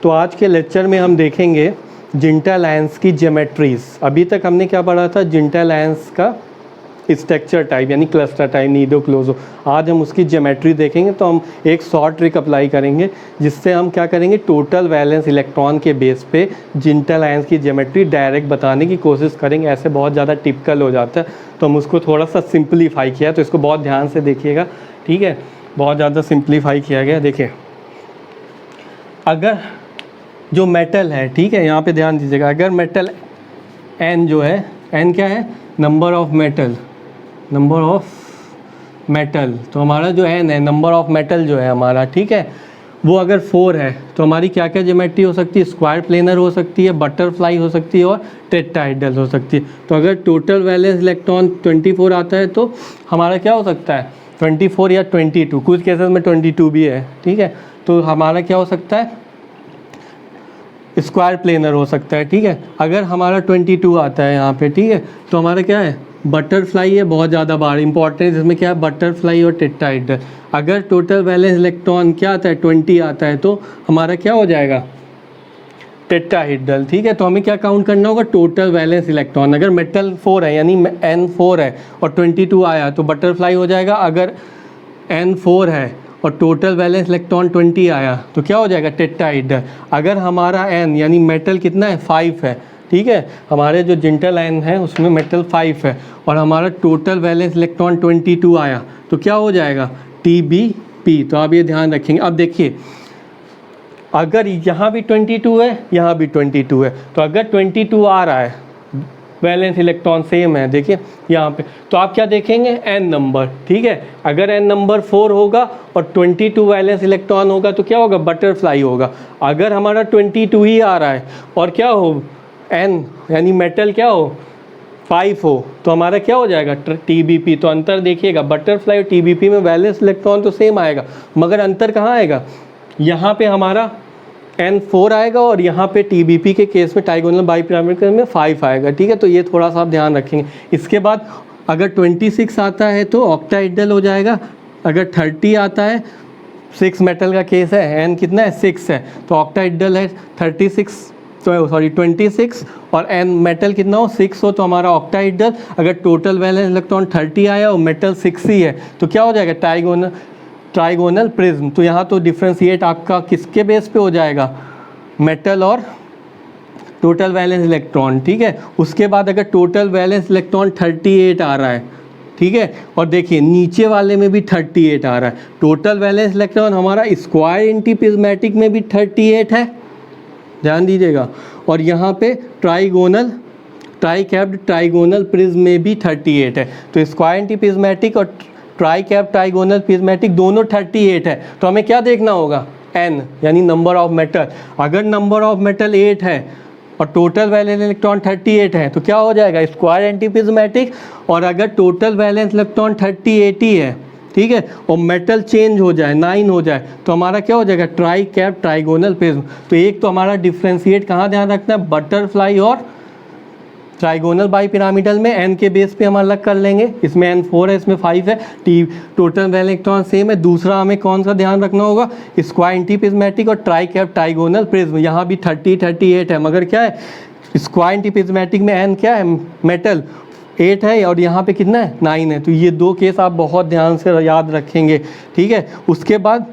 तो आज के लेक्चर में हम देखेंगे जिंटल आयंस की ज्योमेट्रीज। अभी तक हमने क्या पढ़ा था, जिंटल आयंस का स्ट्रक्चर टाइप यानी क्लस्टर टाइप, नीडो क्लोजो। आज हम उसकी ज्योमेट्री देखेंगे। तो हम एक शॉर्ट ट्रिक अप्लाई करेंगे जिससे हम क्या करेंगे, टोटल वैलेंस इलेक्ट्रॉन के बेस पे जिंटल आयंस की ज्योमेट्री डायरेक्ट बताने की कोशिश करेंगे। ऐसे बहुत ज़्यादा टिपिकल हो जाता है तो हम उसको थोड़ा सा सिंप्लीफाई किया, तो इसको बहुत ध्यान से देखिएगा, ठीक है। बहुत ज़्यादा सिंप्लीफाई किया गया। देखिए, अगर जो मेटल है, ठीक है, यहाँ पे ध्यान दीजिएगा, अगर मेटल n जो है, n क्या है, number of metal, number of metal, तो हमारा जो n है, नंबर ऑफ मेटल जो है हमारा, ठीक है, वो अगर 4 है तो हमारी क्या क्या ज्योमेट्री हो सकती है, स्क्वायर प्लेनर हो सकती है, बटरफ्लाई हो सकती है और टेट्राहेड्रल हो सकती है। तो अगर टोटल वैलेंस इलेक्ट्रॉन 24 आता है तो हमारा क्या हो सकता है, 24 या 22, कुछ केसेस में 22 भी है, ठीक है। तो हमारा क्या हो सकता है, स्क्वायर प्लेनर हो सकता है, ठीक है। अगर हमारा 22 आता है यहाँ पे, ठीक है, तो हमारा क्या है, बटरफ्लाई है, बहुत ज़्यादा बार इंपॉर्टेंट इसमें क्या है, बटरफ्लाई और टेट्राहेड्रल। अगर टोटल वैलेंस इलेक्ट्रॉन क्या आता है, 20 आता है, तो हमारा क्या हो जाएगा, टेट्राहेड्रल, ठीक है। तो हमें क्या काउंट करना होगा, टोटल वैलेंस इलेक्ट्रॉन। अगर मेटल 4 है यानी n 4 है और 22 आया तो बटरफ्लाई हो जाएगा। अगर n 4 है और टोटल वैलेंस इलेक्ट्रॉन 20 आया तो क्या हो जाएगा, टेट्राहेड्रल। अगर हमारा n यानी मेटल कितना है, 5 है, ठीक है, हमारे जो जिंटल आयन है उसमें मेटल 5 है और हमारा टोटल वैलेंस इलेक्ट्रॉन 22 आया तो क्या हो जाएगा, TBP। तो आप ये ध्यान रखेंगे। अब देखिए, अगर यहाँ भी 22 है, यहाँ भी 22 है, तो अगर 22 आ रहा है, वैलेंस इलेक्ट्रॉन सेम है, देखिए यहाँ पे, तो आप क्या देखेंगे, n नंबर, ठीक है। अगर n नंबर 4 होगा और 22 वैलेंस इलेक्ट्रॉन होगा तो क्या होगा, बटरफ्लाई होगा। अगर हमारा 22 ही आ रहा है और क्या हो, n यानी मेटल क्या हो, 5 हो, तो हमारा क्या हो जाएगा, TBP। तो अंतर देखिएगा, बटरफ्लाई और TBP में वैलेंस इलेक्ट्रॉन तो सेम आएगा, मगर अंतर कहाँ आएगा, यहाँ पे हमारा n 4 आएगा और यहाँ पे TBP के केस में, ट्राइगोनल बाइपिरामिडल में 5 आएगा, ठीक है। तो ये थोड़ा सा आप ध्यान रखेंगे। इसके बाद अगर 26 आता है तो ऑक्टाहेड्रल हो जाएगा। अगर 30 आता है, 6 मेटल का केस है, n कितना है, 6 है, तो ऑक्टाहेड्रल है 26 और n मेटल कितना हो, 6 हो, तो हमारा ऑक्टाहेड्रल। अगर टोटल वैलेंस इलेक्ट्रॉन 30 आया और मेटल 6 ही है तो क्या हो जाएगा, ट्राइगोनल प्रिज्म। तो यहाँ तो डिफ्रेंशिएट आपका किसके बेस पे हो जाएगा, मेटल और टोटल वैलेंस इलेक्ट्रॉन, ठीक है। उसके बाद अगर टोटल वैलेंस इलेक्ट्रॉन 38 आ रहा है, ठीक है, और देखिए नीचे वाले में भी 38 आ रहा है, टोटल वैलेंस इलेक्ट्रॉन हमारा स्क्वायर एंटीप्रिज्मेटिक में भी 38 है, ध्यान दीजिएगा, और यहाँ पे ट्राइकैप्ड ट्राइगोनल प्रिज्म में भी 38 है। तो स्क्वायर एंटीप्रिज्मेटिक और ट्राइकैप ट्राइगोनल प्रिज्मेटिक दोनों 38 है। तो हमें क्या देखना होगा, n यानी नंबर ऑफ मेटल। अगर नंबर ऑफ मेटल 8 है और टोटल वैलेंस इलेक्ट्रॉन 38 है तो क्या हो जाएगा, स्क्वायर एंटीप्रिज्मेटिक। और अगर टोटल वैलेंस इलेक्ट्रॉन 38 ही है, ठीक है, और मेटल चेंज हो जाए, 9 हो जाए, तो हमारा क्या हो जाएगा, ट्राइकैप ट्राइगोनल प्रिज्म। तो एक तो हमारा डिफ्रेंशिएट कहाँ ध्यान रखना है, बटरफ्लाई और ट्राइगोनल बाइपिरामिडल में n के बेस पे हम अलग कर लेंगे। इसमें n 4 है, इसमें 5 है, टोटल वैलेंस इलेक्ट्रॉन सेम है। दूसरा हमें कौन सा ध्यान रखना होगा, स्क्वायर एंटीप्रिज्मेटिक और ट्राइकैप ट्राइगोनल प्रिज्म। यहाँ भी 38 है, मगर क्या है, स्क्वायर एंटीप्रिज्मेटिक में n क्या है, मेटल 8 है और यहाँ पे कितना है, 9 है। तो ये दो केस आप बहुत ध्यान से याद रखेंगे, ठीक है। उसके बाद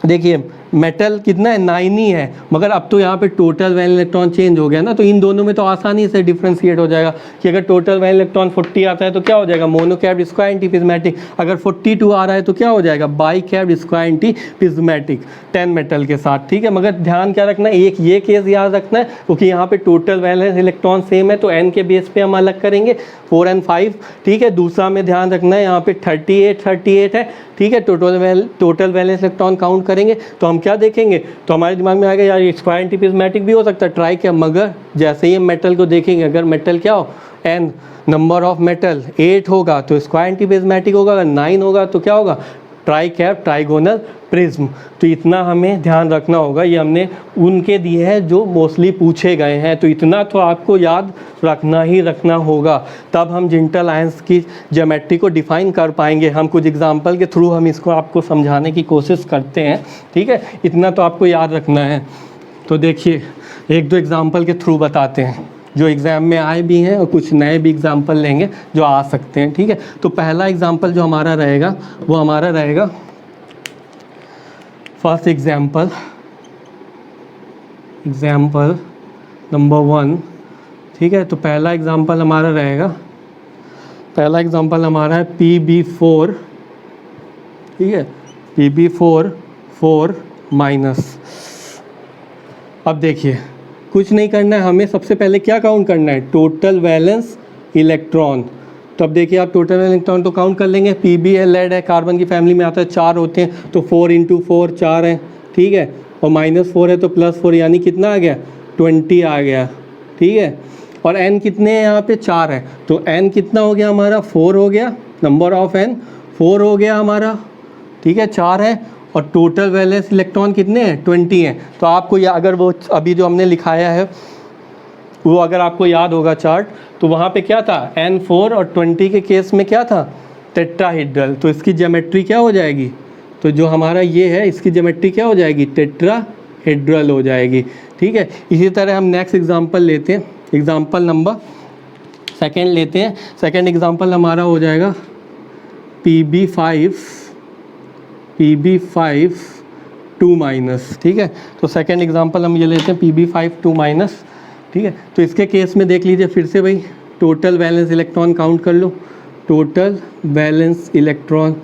देखिए, मेटल कितना है, 9 ही है, मगर अब तो यहाँ पे टोटल वैलेंस इलेक्ट्रॉन चेंज हो गया ना, तो इन दोनों में तो आसानी से डिफ्रेंशिएट हो जाएगा कि अगर टोटल वैलेंस इलेक्ट्रॉन 40 आता है तो क्या हो जाएगा, मोनोकैप्ड स्क्वायर एंटीप्रिज्मेटिक। अगर 42 आ रहा है तो क्या हो जाएगा, बाइकैप्ड स्क्वायर एंटीप्रिज्मेटिक 10 मेटल के साथ, ठीक है। मगर ध्यान क्या रखना है, एक ये केस याद रखना है, क्योंकि यहाँ पे टोटल वैलेंस इलेक्ट्रॉन सेम है तो n के बेस पे हम अलग करेंगे, 4 और 5, ठीक है। दूसरा में ध्यान रखना है, यहाँ पे 38 है, ठीक है। टोटल वैलेंस इलेक्ट्रॉन काउंट करेंगे तो हम क्या देखेंगे, तो हमारे दिमाग में आएगा यार स्क्वायर एंटीप्रिज्मेटिक भी हो सकता है, ट्राई क्या, मगर जैसे ही हम मेटल को देखेंगे, अगर मेटल क्या हो, n नंबर ऑफ मेटल 8 होगा तो स्क्वायर एंटीप्रिज्मेटिक होगा, अगर 9 होगा तो क्या होगा, ट्राइकैप ट्राइगोनल प्रिज्म। तो इतना हमें ध्यान रखना होगा। ये हमने उनके दिए हैं जो मोस्टली पूछे गए हैं, तो इतना तो आपको याद रखना ही रखना होगा, तब हम जिंटल आयंस की ज्योमेट्री को डिफाइन कर पाएंगे। हम कुछ एग्जांपल के थ्रू हम इसको आपको समझाने की कोशिश करते हैं, ठीक है। इतना तो आपको याद रखना है। तो देखिए एक दो एग्जांपल के थ्रू बताते हैं जो एग्ज़ाम में आए भी हैं और कुछ नए भी एग्जांपल लेंगे जो आ सकते हैं, ठीक है। तो पहला एग्जांपल जो हमारा रहेगा वो हमारा रहेगा फर्स्ट एग्जांपल नंबर 1, ठीक है। तो पहला एग्जांपल हमारा है PB4, ठीक है, PB4 4 माइनस। अब देखिए कुछ नहीं करना है, हमें सबसे पहले क्या काउंट करना है, टोटल वैलेंस इलेक्ट्रॉन। तो अब देखिए आप टोटल वैलेंस इलेक्ट्रॉन तो काउंट कर लेंगे। PB है, लेड है, कार्बन की फैमिली में आता है, 4 होते हैं, तो 4 × 4 4 है, ठीक है। और -4 है तो +4 यानी कितना आ गया, 20 आ गया, ठीक है। और n कितने हैं यहाँ पे, 4 है, तो n कितना हो गया हमारा, 4 हो गया, नंबर ऑफ n 4 हो गया हमारा, ठीक है, 4 है। और टोटल वैलेंस इलेक्ट्रॉन कितने हैं, 20 हैं। तो आपको अगर वो अभी जो हमने लिखाया है वो अगर आपको याद होगा चार्ट, तो वहाँ पे क्या था, N4 और 20 के केस में क्या था, टेट्राहेड्रल। तो इसकी ज्योमेट्री क्या हो जाएगी, तो जो हमारा ये है इसकी ज्योमेट्री क्या हो जाएगी, टेट्राहेड्रल हो जाएगी, ठीक है। इसी तरह हम नेक्स्ट एग्जांपल लेते हैं, एग्जांपल नंबर 2 लेते हैं। सेकंड एग्जांपल हमारा हो जाएगा PB5 2 माइनस, ठीक है। तो सेकंड एग्जांपल हम ये लेते हैं PB5 2 माइनस, ठीक है। तो इसके केस में देख लीजिए फिर से भाई, टोटल वैलेंस इलेक्ट्रॉन काउंट कर लो, टोटल वैलेंस इलेक्ट्रॉन।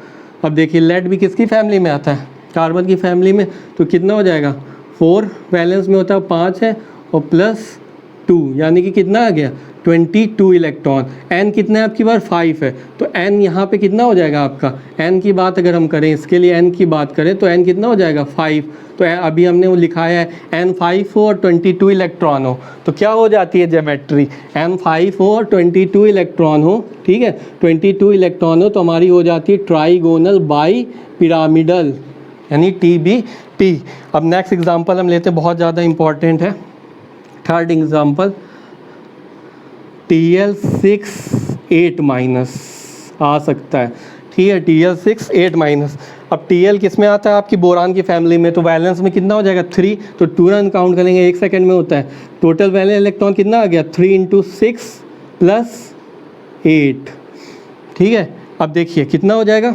अब देखिए लेड भी किसकी फैमिली में आता है, कार्बन की फैमिली में, तो कितना हो जाएगा, 4 वैलेंस में होता है, 5 है और +2 यानी कि कितना आ गया, 22 इलेक्ट्रॉन। n कितना है आपकी बार, 5 है, तो n यहाँ पे कितना हो जाएगा आपका, n की बात अगर हम करें, इसके लिए n की बात करें तो n कितना हो जाएगा, 5। तो अभी हमने वो लिखाया है n 5 हो और 22 इलेक्ट्रॉन हो, तो क्या हो जाती है ज्योमेट्री, n 5 हो और 22 इलेक्ट्रॉन हो, ठीक है, 22 इलेक्ट्रॉन हो तो हमारी हो जाती है ट्राइगोनल बाई पिरामिडल यानी TBP। अब नेक्स्ट एग्जाम्पल हम लेते हैं, बहुत ज़्यादा इंपॉर्टेंट है, थर्ड एग्जाम्पल TL6 8 माइनस आ सकता है, ठीक है, TL6 8 माइनस। अब TL किस में आता है, आपकी बोरान की फैमिली में, तो वैलेंस में कितना हो जाएगा, 3, तो 2 रन काउंट करेंगे, 1 सेकंड में होता है। टोटल वैलेंस इलेक्ट्रॉन कितना आ गया, 3 × 6 + 8, ठीक है। अब देखिए कितना हो जाएगा,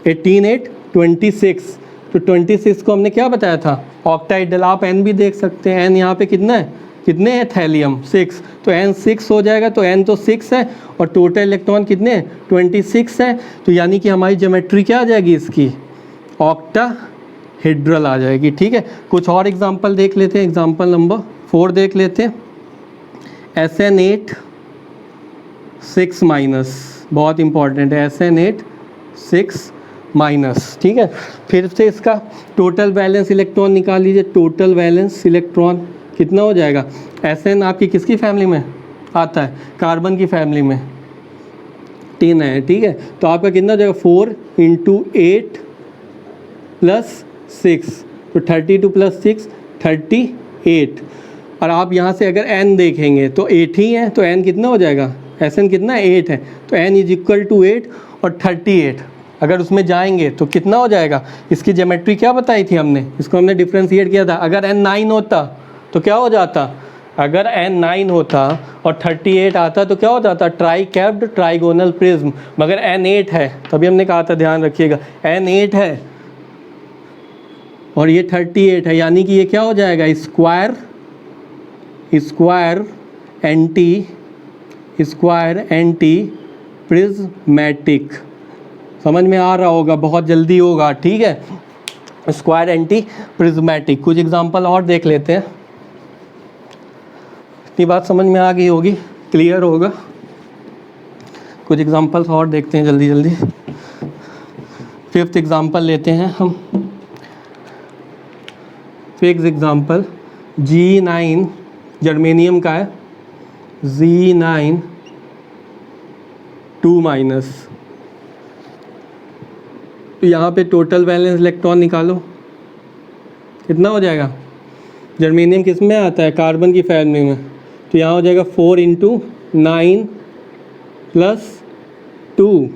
18 8 26, तो 26 को हमने क्या बताया था, ऑक्टाहेड्रल। आप n भी देख सकते हैं, n यहाँ पे कितना है, कितने हैं थैलियम, 6, तो n 6 हो जाएगा, तो n तो 6 है और टोटल इलेक्ट्रॉन कितने हैं, 26 है, तो यानी कि हमारी ज्योमेट्री क्या आ जाएगी इसकी, ऑक्टाहेड्रल आ जाएगी, ठीक है। कुछ और एग्जांपल देख लेते हैं, एग्जांपल नंबर 4 देख लेते हैं, SN8 6 माइनस, बहुत इंपॉर्टेंट है, SN8 6 माइनस, ठीक है। फिर से इसका टोटल वैलेंस इलेक्ट्रॉन निकाल लीजिए, टोटल वैलेंस इलेक्ट्रॉन कितना हो जाएगा, SN आपकी किसकी फैमिली में आता है, कार्बन की फैमिली में 10 है, ठीक है। तो आपका कितना हो जाएगा, 4 × 8 + 6, तो 32 + 6 38। और आप यहाँ से अगर n देखेंगे तो 8 ही है, तो n कितना हो जाएगा, SN कितना 8 है, तो n = 8 और 38 अगर उसमें जाएंगे तो कितना हो जाएगा, इसकी ज्योमेट्री क्या बताई थी हमने, इसको हमने डिफ्रेंशिएट किया था। अगर n 9 होता तो क्या हो जाता, अगर n 9 होता और 38 आता तो क्या हो जाता, ट्राई कैप्ड ट्राइगोनल प्रिज्म। मगर n 8 है, तभी हमने कहा था, ध्यान रखिएगा, n 8 है और ये 38 है, यानी कि ये क्या हो जाएगा, स्क्वायर एंटी प्रिज्मेटिक। समझ में आ रहा होगा, बहुत जल्दी होगा, ठीक है, स्क्वायर एंटी प्रिज्मेटिक। कुछ एग्जांपल और देख लेते हैं, इतनी बात समझ में आ गई होगी, क्लियर होगा। कुछ एग्जांपल्स और देखते हैं जल्दी जल्दी। 5th एग्जांपल लेते हैं हम, 5th एग्जांपल G9 जर्मेनियम का है, G9 2 माइनस। तो यहाँ पे टोटल वैलेंस इलेक्ट्रॉन निकालो, कितना हो जाएगा, जर्मेनियम किस में आता है, कार्बन की फैमिली में, तो यहाँ हो जाएगा 4 × 9 + 2,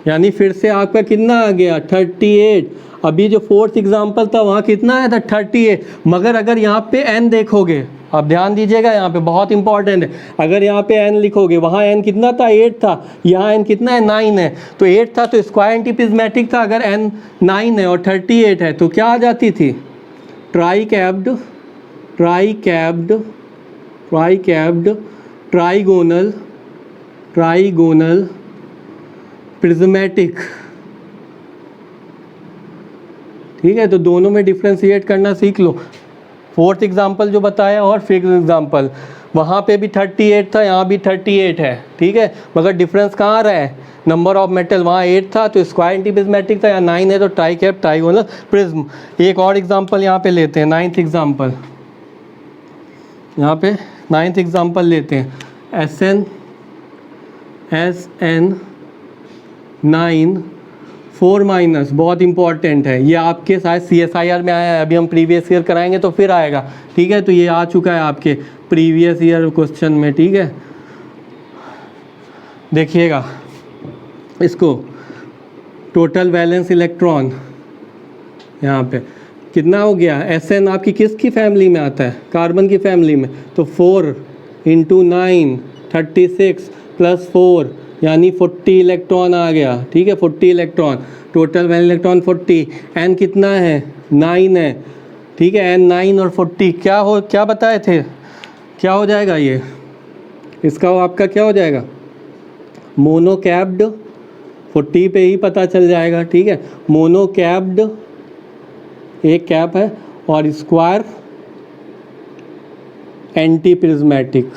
यानी फिर से आपका कितना आ गया 38। अभी जो फोर्थ एग्जाम्पल था वहाँ कितना आया था 38, मगर अगर यहाँ पे n देखोगे, आप ध्यान दीजिएगा यहाँ पे बहुत इंपॉर्टेंट है, अगर यहाँ पे n लिखोगे वहाँ n कितना था 8 था, यहाँ n कितना है 9 है, तो 8 था तो स्क्वायर एंटी प्रिज्मेटिक था, अगर n 9 है और 38 है तो क्या आ जाती थी ट्राई कैप्ड ट्राइगोनल प्रिज्मेटिक। ठीक है, तो दोनों में डिफ्रेंशिएट करना सीख लो। फोर्थ एग्जाम्पल जो बताया और फिफ्थ एग्जाम्पल, वहाँ पे भी 38 था, यहाँ भी 38 है। ठीक है, मगर डिफरेंस कहाँ आ रहा है, नंबर ऑफ मेटल, वहाँ 8 था तो स्क्वायर एंटी प्रिज्मेटिक था, यहाँ 9 है तो ट्राई कैप ट्राइगोनल प्रिज्म। एक और एग्जाम्पल यहाँ पे लेते हैं, नाइन्थ एग्जाम्पल, यहाँ पे नाइन्थ एग्जाम्पल लेते हैं, SN 9 4 माइनस, बहुत इंपॉर्टेंट है ये, आपके शायद CSIR में आया है, अभी हम प्रीवियस ईयर कराएंगे तो फिर आएगा। ठीक है, तो ये आ चुका है आपके प्रीवियस ईयर क्वेश्चन में। ठीक है, देखिएगा इसको, टोटल वैलेंस इलेक्ट्रॉन यहाँ पे कितना हो गया, SN आपकी किसकी फैमिली में आता है, कार्बन की फैमिली में, तो 4 × 9 36 + 4 यानी 40 इलेक्ट्रॉन आ गया। ठीक है, 40 electron, total valence electron 40, n कितना है 9 है। ठीक है, n 9 और 40 क्या बताए थे, क्या हो जाएगा ये, इसका आपका क्या हो जाएगा, मोनोकैप्ड, 40 पे ही पता चल जाएगा। ठीक है, मोनोकैप्ड एक कैप है, और स्क्वायर एंटी प्रिज्मेटिक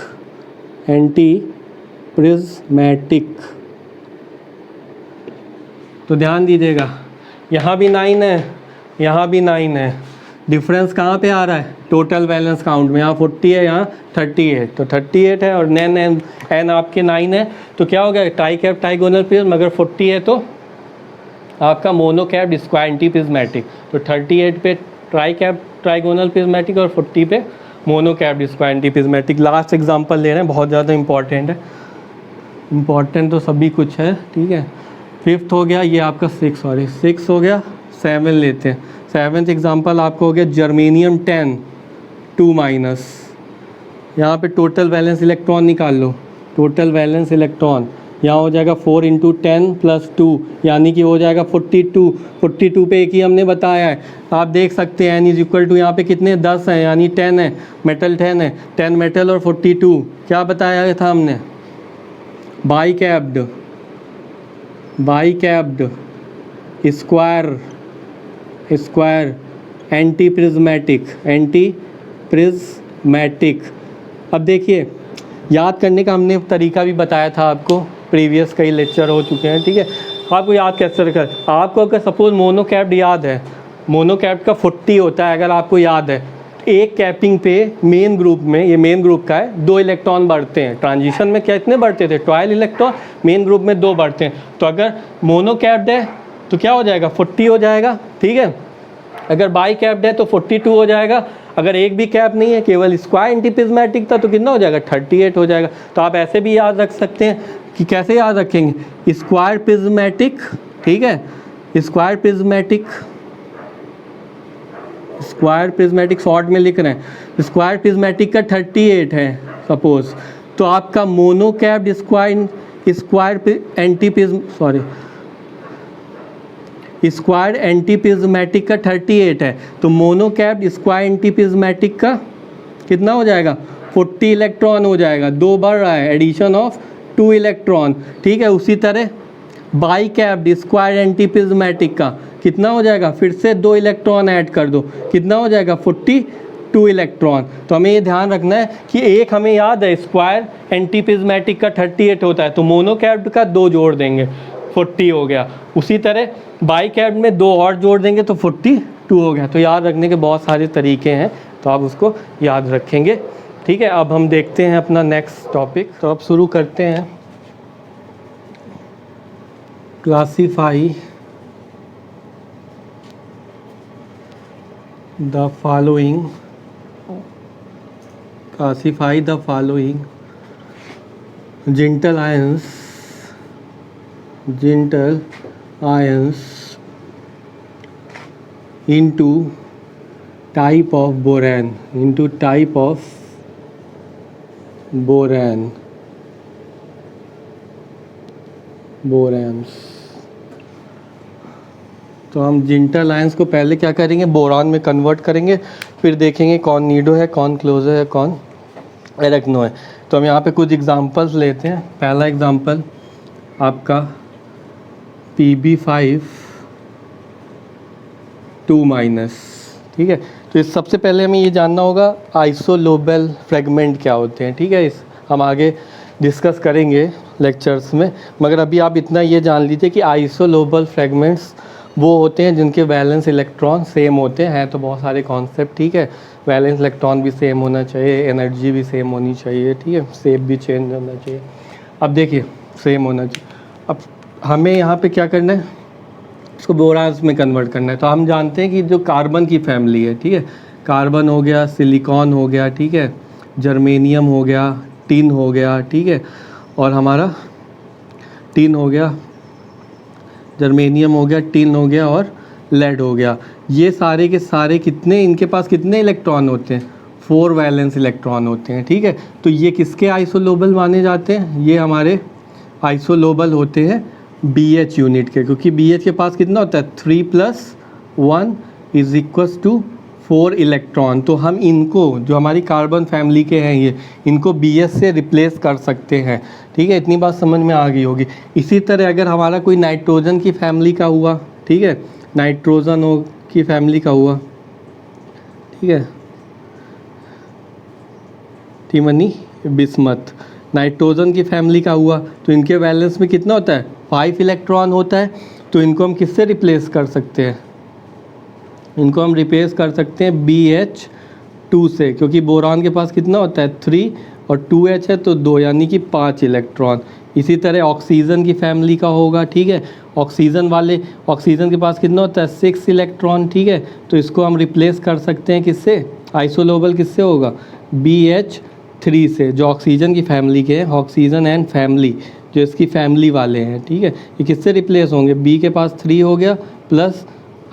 तो ध्यान दीजिएगा, यहाँ भी 9 है, यहाँ भी 9 है, डिफरेंस कहाँ पे आ रहा है, टोटल बैलेंस काउंट में, यहाँ 40 है, यहाँ 38, तो 38 है और n आपके 9 है, तो क्या हो गया ट्राई कैप ट्राइगोनल प्रिज्म, अगर 40 है तो आपका मोनोकैप्ड स्क्वायर एंटी प्रिज्मेटिक, तो 38 पे ट्राई कैप ट्राइगोनल प्रिज्मेटिक और 40 पे monocapped square anti prismatic. Last example ले रहे हैं, बहुत ज़्यादा इंपॉर्टेंट है, इंपॉर्टेंट तो सभी कुछ है। ठीक है, फिफ्थ हो गया, ये आपका 6 हो गया, 7 लेते हैं। सेवन्थ एग्जांपल आपको हो गया जर्मेनियम 10 2 माइनस, यहाँ पे टोटल वैलेंस इलेक्ट्रॉन निकाल लो, टोटल वैलेंस इलेक्ट्रॉन यहाँ हो जाएगा 4 × 10 + 2 यानी कि हो जाएगा 42 पे एक ही हमने बताया है, आप देख सकते हैं n = यहाँ पे कितने 10 हैं, यानी 10 है, मेटल 10 है, 10 मेटल और 42 क्या बताया था हमने, बाइकैप्ड स्क्वायर एंटी प्रिज्मेटिक। अब देखिए, याद करने का हमने तरीका भी बताया था आपको, प्रीवियस कई लेक्चर हो चुके हैं। ठीक है, आपको याद कैसे रखा, आपको अगर सपोज मोनोकैप्ड याद है, मोनोकैप्ड का 40 होता है, अगर आपको याद है, एक कैपिंग पे मेन ग्रुप में, ये मेन ग्रुप का है, 2 इलेक्ट्रॉन बढ़ते हैं, ट्रांजिशन में कितने बढ़ते थे 12 इलेक्ट्रॉन, मेन ग्रुप में 2 बढ़ते हैं, तो अगर मोनोकैप्ड है तो क्या हो जाएगा 40 हो जाएगा। ठीक है, अगर बाई कैप्ड है तो 42 हो जाएगा, अगर एक भी कैप नहीं है, केवल स्क्वायर एंटी प्रिज्मेटिक था तो कितना हो जाएगा 38 हो जाएगा। तो आप ऐसे भी याद रख सकते हैं कि कैसे याद रखेंगे, स्क्वायर प्रिज्मेटिक। ठीक है, स्क्वायर प्रिज्मेटिक शॉर्ट में लिख रहे हैं, स्क्वायर प्रिज्मेटिक का 38 है सपोज, तो आपका मोनोकैप्ड स्क्वायर एंटी प्रिज्मेटिक का 38 है, तो मोनोकैप्ड स्क्वायर एंटी प्रिज्मेटिक का कितना हो जाएगा 40 इलेक्ट्रॉन हो जाएगा, 2 बढ़ रहा है, एडिशन ऑफ 2 इलेक्ट्रॉन। ठीक है, उसी तरह बाइकैप्ड स्क्वायर एंटी प्रिज्मेटिक का कितना हो जाएगा, फिर से 2 इलेक्ट्रॉन ऐड कर दो, कितना हो जाएगा 42 इलेक्ट्रॉन। तो हमें ये ध्यान रखना है कि एक हमें याद है स्क्वायर एंटी प्रिज्मेटिक का 38 होता है, तो मोनोकैप्ड का 2 जोड़ देंगे 40 हो गया, उसी तरह बाइकैप्ड में 2 और जोड़ देंगे तो 42 हो गया। तो याद रखने के बहुत सारे तरीके हैं, तो आप उसको याद रखेंगे। ठीक है, अब हम देखते हैं अपना नेक्स्ट टॉपिक, तो अब शुरू करते हैं, classify the following gentle ions gentle ions into type of boron, into type of borans. तो हम जिंटल आयंस को पहले क्या करेंगे, बोरॉन में कन्वर्ट करेंगे, फिर देखेंगे कौन नीडो है, कौन क्लोजो है, कौन एरेक्नो है। तो हम यहाँ पे कुछ एग्जांपल्स लेते हैं। पहला एग्जांपल आपका Pb5 2-, ठीक है। तो इस सबसे पहले हमें ये जानना होगा आइसोलोबल फ्रेगमेंट क्या होते हैं, ठीक है। इस हम आगे डिस्कस करेंगे लेक्चर्स में, मगर अभी आप इतना ये जान लीजिए कि आइसोलोबल फ्रेगमेंट्स वो होते हैं जिनके वैलेंस इलेक्ट्रॉन सेम होते हैं तो बहुत सारे कॉन्सेप्ट, ठीक है। वैलेंस इलेक्ट्रॉन भी सेम होना चाहिए, एनर्जी भी सेम होनी चाहिए, ठीक है, शेप भी चेंज होना चाहिए। अब देखिए सेम होना चाहिए। अब हमें यहाँ पे क्या करना है, इसको बोरान्स में कन्वर्ट करना है। तो हम जानते हैं कि जो कार्बन की फैमिली है, ठीक है, कार्बन हो गया, सिलिकॉन हो गया, ठीक है, जर्मेनियम हो गया, टिन हो गया, ठीक है, और हमारा टिन हो गया, जर्मेनियम हो गया, टिन हो गया और लेड हो गया। ये सारे के सारे कितने, इनके पास कितने इलेक्ट्रॉन होते हैं, 4 वैलेंस इलेक्ट्रॉन होते हैं, ठीक है। तो ये किसके आइसोलोबल माने जाते हैं, ये हमारे आइसोलोबल होते हैं BH यूनिट के, क्योंकि BH के पास कितना होता है 3 + 1 = 4 इलेक्ट्रॉन। तो हम इनको, जो हमारी कार्बन फैमिली के हैं ये, इनको BH से रिप्लेस कर सकते हैं, ठीक है। इतनी बात समझ में आ गई होगी। इसी तरह अगर हमारा कोई नाइट्रोजन की फैमिली का हुआ, ठीक है, नाइट्रोजन की फैमिली का हुआ, ठीक है, टिमनी बिस्मथ, नाइट्रोजन की फैमिली का हुआ, तो इनके वैलेंस में कितना होता है 5 इलेक्ट्रॉन होता है। तो इनको हम किससे रिप्लेस कर सकते हैं, इनको हम रिप्लेस कर सकते हैं BH2 से, क्योंकि बोरॉन के पास कितना होता है 3 और 2H है तो 2, यानी कि 5 इलेक्ट्रॉन। इसी तरह ऑक्सीजन की फैमिली का होगा, ठीक है, ऑक्सीजन के पास कितना होता है 6 इलेक्ट्रॉन, ठीक है। तो इसको हम रिप्लेस कर सकते हैं किससे, आइसोलोबल किससे होगा BH3 से, जो ऑक्सीजन की फैमिली के हैं, ऑक्सीजन एंड फैमिली जो इसकी फैमिली वाले हैं, ठीक है। ये किससे रिप्लेस होंगे, B के पास 3 हो गया प्लस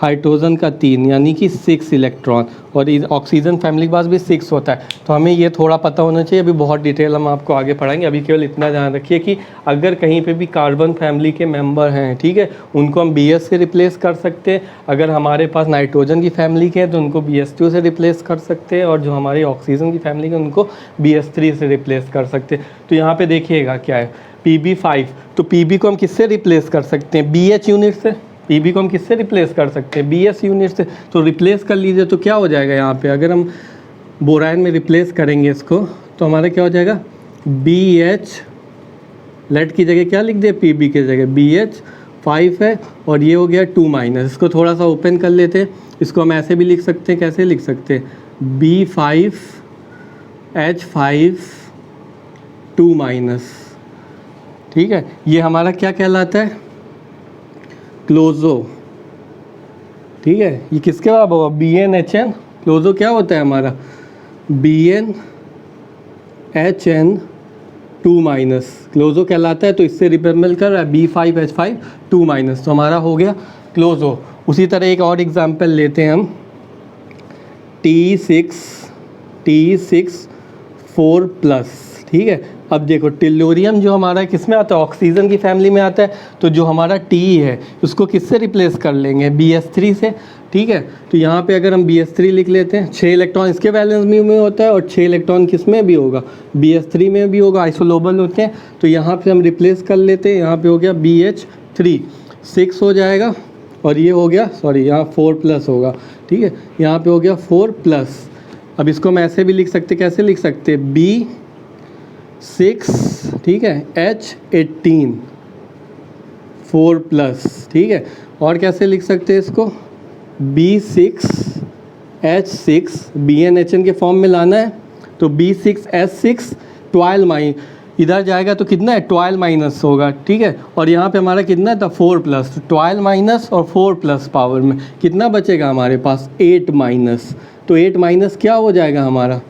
हाइड्रोजन का 3, यानी कि 6 इलेक्ट्रॉन, और ऑक्सीजन फैमिली के पास भी 6 होता है। तो हमें ये थोड़ा पता होना चाहिए। अभी बहुत डिटेल हम आपको आगे पढ़ाएंगे, अभी केवल इतना ध्यान रखिए कि अगर कहीं पे भी कार्बन फैमिली के मेंबर हैं, ठीक है, उनको हम BH से रिप्लेस कर सकते हैं। अगर हमारे पास नाइट्रोजन की फैमिली के हैं तो उनको BH2 से रिप्लेस कर सकते हैं, और जो हमारी ऑक्सीजन की फैमिली के उनको BH3 से रिप्लेस कर सकते हैं। तो यहाँ पर देखिएगा क्या है Pb5, तो Pb को हम किससे रिप्लेस कर सकते हैं BH यूनिट से, Pb को हम किससे रिप्लेस कर सकते हैं BS यूनिट से। तो रिप्लेस कर लीजिए, तो क्या हो जाएगा यहाँ पे, अगर हम बोरान में रिप्लेस करेंगे इसको तो हमारा क्या हो जाएगा BH, लेड की जगह क्या लिख दिया Pb की जगह BH5 है, और ये हो गया 2-। इसको थोड़ा सा ओपन कर लेते हैं, इसको हम ऐसे भी लिख सकते हैं, कैसे लिख सकते हैं B5H5 2-, ठीक है। ये हमारा क्या कहलाता है क्लोजो, ठीक है। ये किसके बराबर होगा BnHn, क्लोजो क्या होता है हमारा BnHn 2-, क्लोजो कहलाता है। तो इससे रिपेंबल कर रहा है B5H5 2-, तो हमारा हो गया क्लोजो। उसी तरह एक और एग्जांपल लेते हैं हम T6 4+, ठीक है। अब देखो टेल्लोरियम जो हमारा किस में आता है, ऑक्सीजन की फैमिली में आता है। तो जो हमारा Te है उसको किससे रिप्लेस कर लेंगे BH3 से, ठीक है। तो यहाँ पे अगर हम BH3 लिख लेते हैं, 6 इलेक्ट्रॉन इसके वैलेंस में होता है और 6 इलेक्ट्रॉन किस में भी होगा BH3 में भी होगा, आइसोलोबल होते हैं। तो यहाँ पे हम रिप्लेस कर लेते हैं, यहाँ पे हो गया BH3 6 हो जाएगा, और ये हो गया सॉरी यहाँ 4+ होगा, ठीक है, यहाँ पे हो गया 4+। अब इसको हम ऐसे भी लिख सकते, कैसे लिख सकते B6, ठीक है, H18 4+, ठीक है। और कैसे लिख सकते हैं इसको B6H6, BnHn के फॉर्म में लाना है तो B6H6 12-, इधर जाएगा तो कितना है 12- होगा, ठीक है। और यहाँ पे हमारा कितना था 4+, 12- और 4+ पावर में कितना बचेगा हमारे पास 8-। तो 8- क्या हो जाएगा हमारा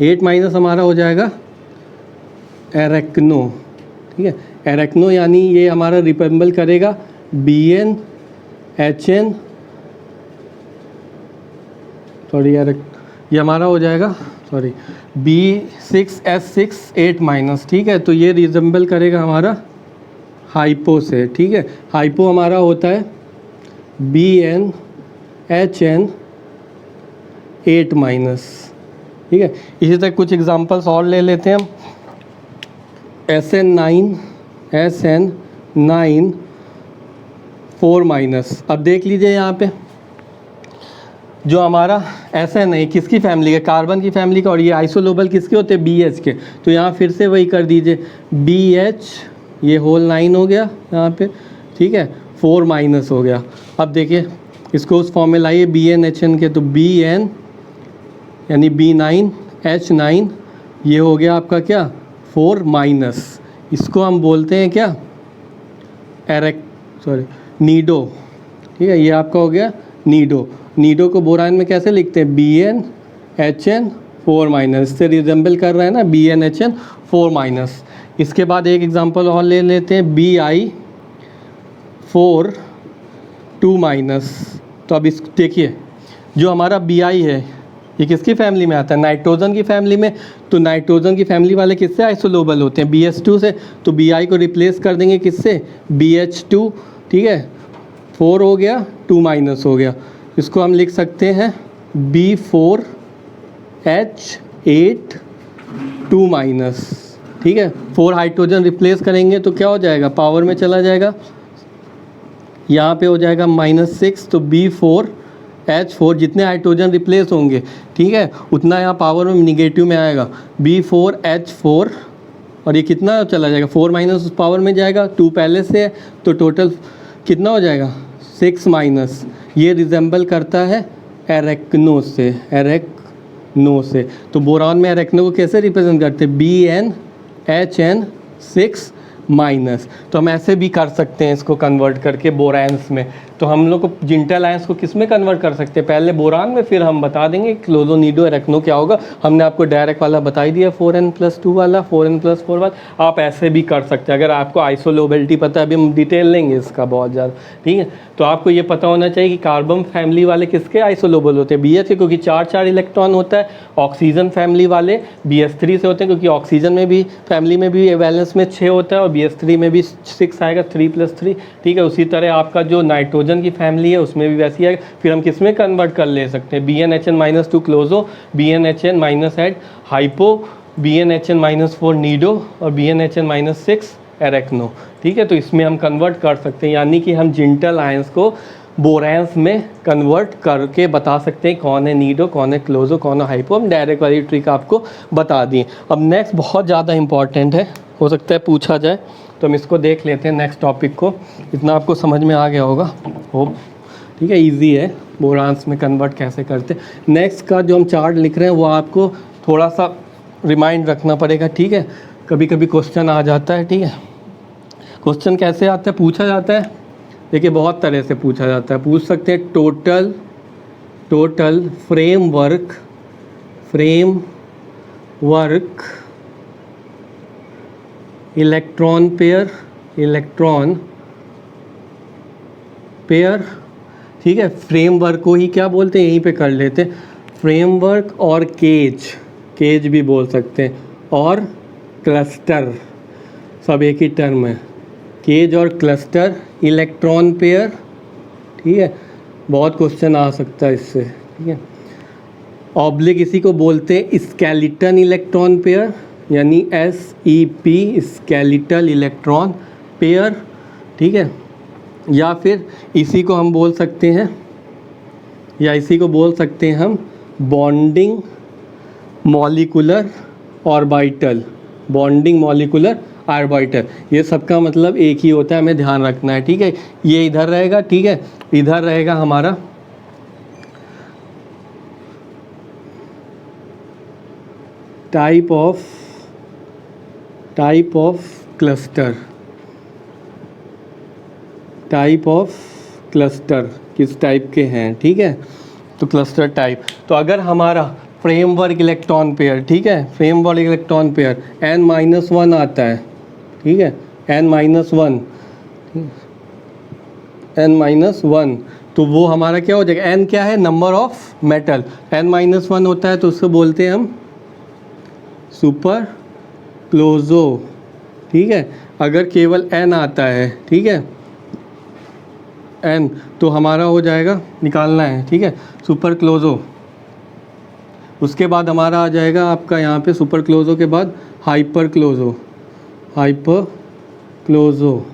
8- हमारा हो जाएगा एरेक्नो, ठीक है। एरेक्नो यानी ये हमारा रिपेम्बल करेगा BN HN, सॉरी यार ये हमारा हो जाएगा सॉरी B6S6 8-, ठीक है। तो ये रिजेंबल करेगा हमारा हाइपो से, ठीक है। हाइपो हमारा होता है BN HN 8-, ठीक है। इसी तरह कुछ एग्जांपल्स और ले लेते हैं हम। SN9 4-। अब देख लीजिए यहाँ पे जो हमारा SN है किसकी फैमिली का, कार्बन की फैमिली का, और ये आइसोलोबल किसके होते हैं, BH के। तो यहाँ फिर से वही कर दीजिए BH, ये होल 9 हो गया यहाँ पे, ठीक है, 4- हो गया। अब देखिए इसको उस फॉर्म में लाइए BN HN के, तो BN यानी B9 H9, ये हो गया आपका क्या 4-। इसको हम बोलते हैं क्या नीडो, ठीक है। ये आपका हो गया नीडो। नीडो को बोरान में कैसे लिखते हैं BN HN 4-। इससे रिजेंबल कर रहा है ना BN HN 4-। इसके बाद एक एग्जांपल और ले लेते हैं BI 4 2-। तो अब इस देखिए जो हमारा BI है ये किसकी फैमिली में आता है, नाइट्रोजन की फैमिली में। तो नाइट्रोजन की फैमिली वाले किससे आइसोलोबल होते हैं, BH2 से। तो BI को रिप्लेस कर देंगे किससे, BH2, ठीक है। 4 हो गया 2- हो गया। इसको हम लिख सकते हैं B4H8 2-, ठीक है। 4 हाइड्रोजन रिप्लेस करेंगे तो क्या हो जाएगा, पावर में चला जाएगा, यहाँ पे हो जाएगा -6। तो B4H4 जितने हाइड्रोजन रिप्लेस होंगे, ठीक है, उतना यहाँ पावर में निगेटिव में आएगा B4H4, और ये कितना चला जाएगा 4- उस पावर में जाएगा, 2 पहले से है तो टोटल कितना हो जाएगा 6-। ये रिजेंबल करता है एरेक्नो से। तो बोरान में एरेक्नो को कैसे रिप्रेजेंट करते हैं, BN HN 6-। तो हम ऐसे भी कर सकते हैं इसको कन्वर्ट करके बोरान्स में। तो हम लोग को जिंटल आयंस को किस में कन्वर्ट कर सकते हैं, पहले बोरान में, फिर हम बता देंगे क्लोजो नीडो एरेक्नो क्या होगा। हमने आपको डायरेक्ट वाला बता ही दिया 4n+2 वाला, 4n+4 वाला। आप ऐसे भी कर सकते हैं अगर आपको आइसोलोबिलिटी पता है। अभी हम डिटेल लेंगे इसका बहुत ज़्यादा, ठीक है। तो आपको ये पता होना चाहिए कि कार्बन फैमिली वाले किसके आइसोलोबल होते हैं, BH के, क्योंकि 4 इलेक्ट्रॉन होता है। ऑक्सीजन फैमिली वाले BH3 से होते हैं, क्योंकि ऑक्सीजन में भी फैमिली में भी वैलेंस में 6 होता है, और BH3 में भी 6 आएगा, 3+3, ठीक है। उसी तरह आपका जो नाइट्रोजन की फैमिली है उसमें भी वैसी आएगा। फिर हम किस में कन्वर्ट कर ले सकते हैं, BN HN -2 क्लोजो, BN HN -8 hypo, BN HN -4 Nido, और BN HN -6 एरेक्नो, ठीक है। तो इसमें हम कन्वर्ट कर सकते हैं, यानी कि हम जिंटल आयंस को बोरान्स में कन्वर्ट करके बता सकते हैं कौन है नीडो, कौन है क्लोजो, कौन है हाइपो। हम डायरेक्ट वाली ट्रिक आपको बता दिए। अब नेक्स्ट बहुत ज़्यादा इंपॉर्टेंट है, हो सकता है पूछा जाए, तो हम इसको देख लेते हैं नेक्स्ट टॉपिक को। इतना आपको समझ में आ गया होगा होप, ठीक है। इजी है बोरान्स में कन्वर्ट कैसे करते। नेक्स्ट का जो हम चार्ट लिख रहे हैं वो आपको थोड़ा सा रिमाइंड रखना पड़ेगा, ठीक है। कभी कभी क्वेश्चन आ जाता है, ठीक है। क्वेश्चन कैसे आता है, पूछा जाता है, देखिए बहुत तरह से पूछा जाता है। पूछ सकते हैं टोटल फ्रेमवर्क इलेक्ट्रॉन पेयर, ठीक है। फ्रेमवर्क को ही क्या बोलते हैं, यहीं पे कर लेते हैं, फ्रेमवर्क और केज भी बोल सकते हैं, और क्लस्टर, सब एक ही टर्म है, केज और क्लस्टर इलेक्ट्रॉन पेयर, ठीक है। बहुत क्वेश्चन आ सकता है इससे, ठीक है। ऑब्लिक इसी को बोलते हैं स्केलेटन इलेक्ट्रॉन पेयर, यानी SEP स्केलेटल इलेक्ट्रॉन पेयर, ठीक है। या फिर इसी को हम बोल सकते हैं, हम बॉन्डिंग मॉलिक्यूलर ऑर्बिटल, ये सबका मतलब एक ही होता है, हमें ध्यान रखना है, ठीक है। ये इधर रहेगा, ठीक है, इधर रहेगा हमारा टाइप ऑफ क्लस्टर किस टाइप के हैं, ठीक है। तो क्लस्टर टाइप, तो अगर हमारा फ्रेमवर्क इलेक्ट्रॉन पेयर, ठीक है, फ्रेमवर्क इलेक्ट्रॉन पेयर N-1 आता है, ठीक है, n-1, n-1, तो वो हमारा क्या हो जाएगा, n क्या है, नंबर ऑफ मेटल, n-1 होता है तो उसको बोलते हैं हम सुपर क्लोजो, ठीक है। अगर केवल n आता है, ठीक है, n, तो हमारा हो जाएगा, निकालना है, ठीक है, सुपर क्लोजो। उसके बाद हमारा आ जाएगा आपका यहाँ पे सुपर क्लोजो के बाद हाइपर क्लोजो, हाइपर क्लोजो।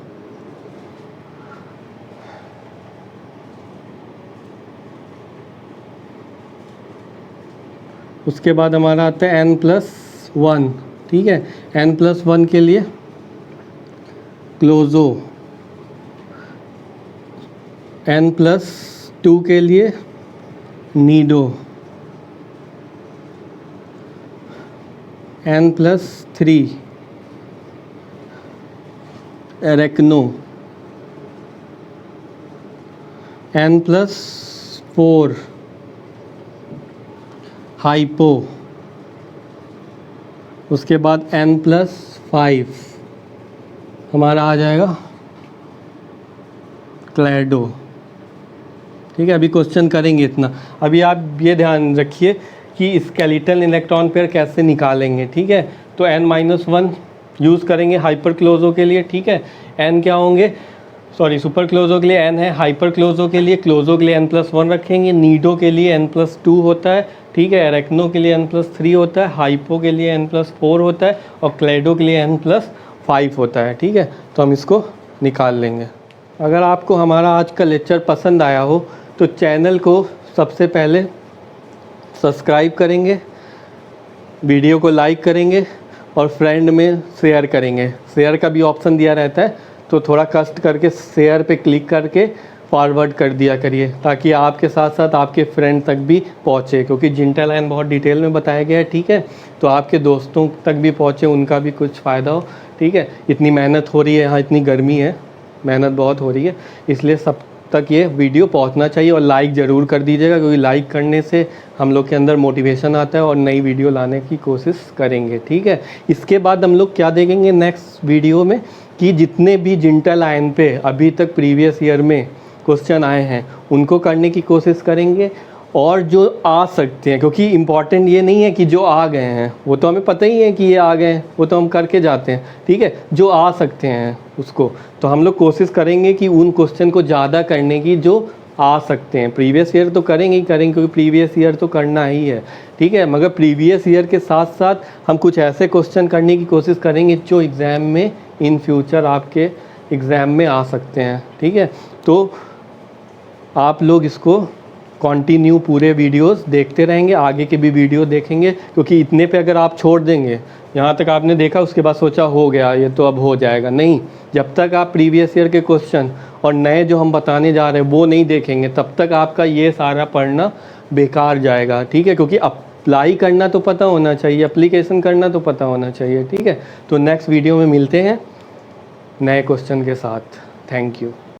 उसके बाद हमारा आता है n+1, ठीक है, n+1 के लिए क्लोजो, n+2 के लिए नीडो, n+3 एरेक्नो, n+4 हाइपो। उसके बाद n+5 हमारा आ जाएगा क्लैडो, ठीक है। अभी क्वेश्चन करेंगे इतना। अभी आप ये ध्यान रखिए कि स्केलेटल इलेक्ट्रॉन पेयर कैसे निकालेंगे, ठीक है। तो n-1 यूज़ करेंगे हाइपर क्लोजो के लिए, ठीक है। n क्या होंगे, सॉरी, सुपर क्लोजो के लिए n है, हाइपर क्लोजो के लिए, क्लोजो के लिए n+1 रखेंगे, नीडो के लिए n+2 होता है, ठीक है, एरेक्नो के लिए n+3 होता है, हाइपो के लिए n+4 होता है और क्लेडो के लिए n+5 होता है, ठीक है। तो हम इसको निकाल लेंगे। अगर आपको हमारा आज का लेक्चर पसंद आया हो तो चैनल को सबसे पहले सब्सक्राइब करेंगे, वीडियो को लाइक करेंगे और फ्रेंड में शेयर करेंगे। शेयर का भी ऑप्शन दिया रहता है, तो थोड़ा कष्ट करके शेयर पे क्लिक करके फॉरवर्ड कर दिया करिए, ताकि आपके साथ साथ आपके फ्रेंड तक भी पहुँचे, क्योंकि जिंटा लाइन बहुत डिटेल में बताया गया है, ठीक है। तो आपके दोस्तों तक भी पहुँचे, उनका भी कुछ फ़ायदा हो, ठीक है। इतनी मेहनत हो रही है यहाँ, इतनी गर्मी है, मेहनत बहुत हो रही है, इसलिए सब तक ये वीडियो पहुंचना चाहिए। और लाइक ज़रूर कर दीजिएगा, क्योंकि लाइक करने से हम लोग के अंदर मोटिवेशन आता है और नई वीडियो लाने की कोशिश करेंगे, ठीक है। इसके बाद हम लोग क्या देखेंगे नेक्स्ट वीडियो में, कि जितने भी जिंटा लाइन पे अभी तक प्रीवियस ईयर में क्वेश्चन आए हैं उनको करने की कोशिश करेंगे, और जो आ सकते हैं, क्योंकि इम्पॉर्टेंट ये नहीं है कि जो आ गए हैं वो तो हमें पता ही है कि ये आ गए हैं, वो तो हम करके जाते हैं, ठीक है। जो आ सकते हैं उसको तो हम लोग कोशिश करेंगे कि उन क्वेश्चन को ज़्यादा करने की जो आ सकते हैं। प्रीवियस ईयर तो करेंगे ही करेंगे, क्योंकि प्रीवियस ईयर तो करना ही है, ठीक है। मगर प्रीवियस ईयर के साथ साथ हम कुछ ऐसे क्वेश्चन करने की कोशिश करेंगे जो एग्ज़ाम में इन फ्यूचर आपके एग्ज़ाम में आ सकते हैं, ठीक है। तो आप लोग इसको कंटिन्यू पूरे वीडियोस देखते रहेंगे, आगे के भी वीडियो देखेंगे, क्योंकि इतने पे अगर आप छोड़ देंगे, यहाँ तक आपने देखा उसके बाद सोचा हो गया ये तो अब हो जाएगा, नहीं। जब तक आप प्रीवियस ईयर के क्वेश्चन और नए जो हम बताने जा रहे हैं वो नहीं देखेंगे, तब तक आपका ये सारा पढ़ना बेकार जाएगा, ठीक है। क्योंकि अप्लाई करना तो पता होना चाहिए, एप्लीकेशन करना तो पता होना चाहिए, ठीक है। तो नेक्स्ट वीडियो में मिलते हैं नए क्वेश्चन के साथ। Thank you.